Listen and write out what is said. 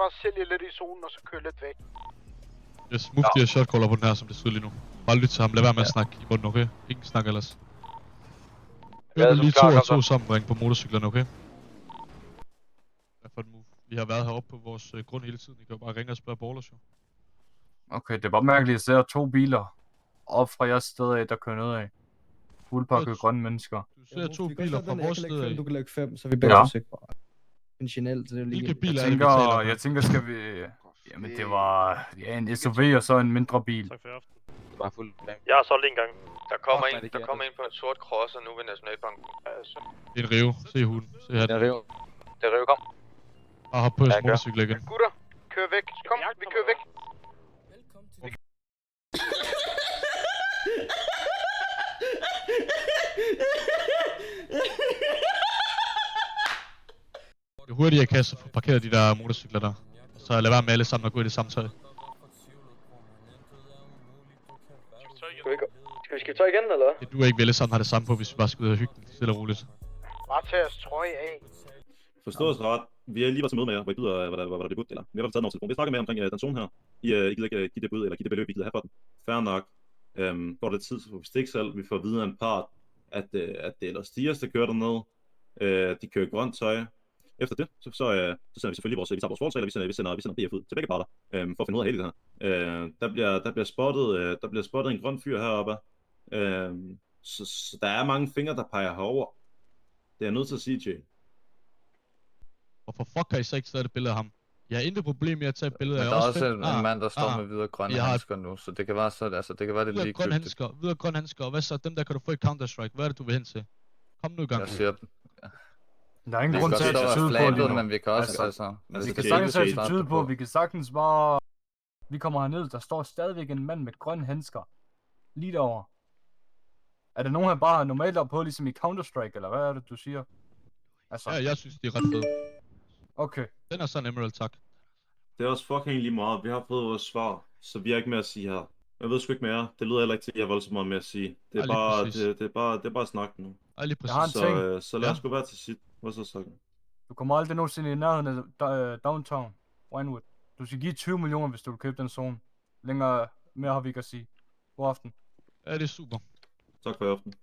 bare sælge lidt i zonen, og så køre lidt væk. Yes, Mufti er shotcaller på den her, som det ser ud lige nu. Bare lyt til ham, lad være med at snakke i bunden, okay? Ingen snak ellers. Hør nu lige 2 og 2 sammen, ring på motorcyklerne, okay? Hvad for et move? Vi har været heroppe på vores grund hele tiden. I kan jo bare ringe og spørge Ballers, jo. Okay, det var mærkeligt, at jeg ser 2 biler op fra jeres sted af, der kører nedad. Fuldpakket grønne mennesker. Du ser 2 biler fra vores sted af. Du kan lægge 5, så vi begge sikre. Konventionelt, så det er jo lige... Hvilke biler er det, vi taler om? Jeg tænker, skal vi... Jamen, det var en SUV og så en mindre bil. Tak for i aften. Det var fuld plan. Jeg har solgt en gang. Der kommer en på en sort crosser nu ved Nationalbanken. Det er en Rio. Se hunden. Se her. Det er Rio. Det er kom. Bare hop på jeres motorcykel igen. Gutter, kør væk. Kom, vi kører væk. Det er hurtigt, jeg kan så få parkeret de der motorcykler der. Og så lad være med alle sammen at gå i det samme tøj. Skal vi skifte tøj igen, eller? Det duer ikke, vi alle sammen har det samme på, hvis vi bare skal ud og hygge den stille og roligt. Bare tag os trøje af. Forstås ret. Vi er lige var til møde med jer, hvor I byder, hvad der det bud, eller vi har taget en telefon. Vi snakker med omkring den zone her. I gider ikke give det bud, eller give det beløb, I gider have for den. Fair nok. Går det tid, så får vi stik selv. Vi får videre en part, at det er Los Dias, der kører dernede. De kører grønt tøj. Efter det, så sender vi selvfølgelig vores forholdsregler, vi sender BF ud til begge parter, for at finde ud af hele det her. Der bliver spottet en grøn fyr heroppe, så der er mange fingre, der peger herover. Det er jeg nødt til at sige, Jay. Hvorfor fuck kan I så ikke tage et billede af ham? Jeg har intet problem med at tage et billede af ham. Der er også en mand, der står med hvide og grønne handsker nu, så det kan være så, altså det kan være det ligegyldigt. Hvide og grønne handsker, og hvad så? Dem der kan du få i Counter-Strike, hvad er det du vil hen til? Kom nu i gang. Jeg siger dem. Der er ingen grund til at tyde på lige nu. Men vi kan også, altså... Vi kan sagtens tyde på, vi kan sagtens bare... Vi kommer herned, der står stadigvæk en mand med grønne handsker. Lige derovre. Er der nogen her bare normalt op på, ligesom i Counter-Strike, eller hvad er det, du siger? Altså... Ja, jeg synes, de er ret fede. Okay. Den er sådan Emerald, tak. Det er også fucking lige meget. Vi har fået vores svar, så vi har ikke mere at sige her. Jeg ved sgu ikke mere. Det lyder heller ikke til, at jeg har voldsomt meget mere at sige. Det er bare snak nu. Lige præcis. Så lad os gå være til sit. Hvad så sagt? Du kommer aldrig nogensinde i nærheden af Downtown, Winewood. Du skal give 20 millioner, hvis du vil købe den zone. Længere mere har vi ikke at sige. God aften. Ja, det er super. Tak for i aften.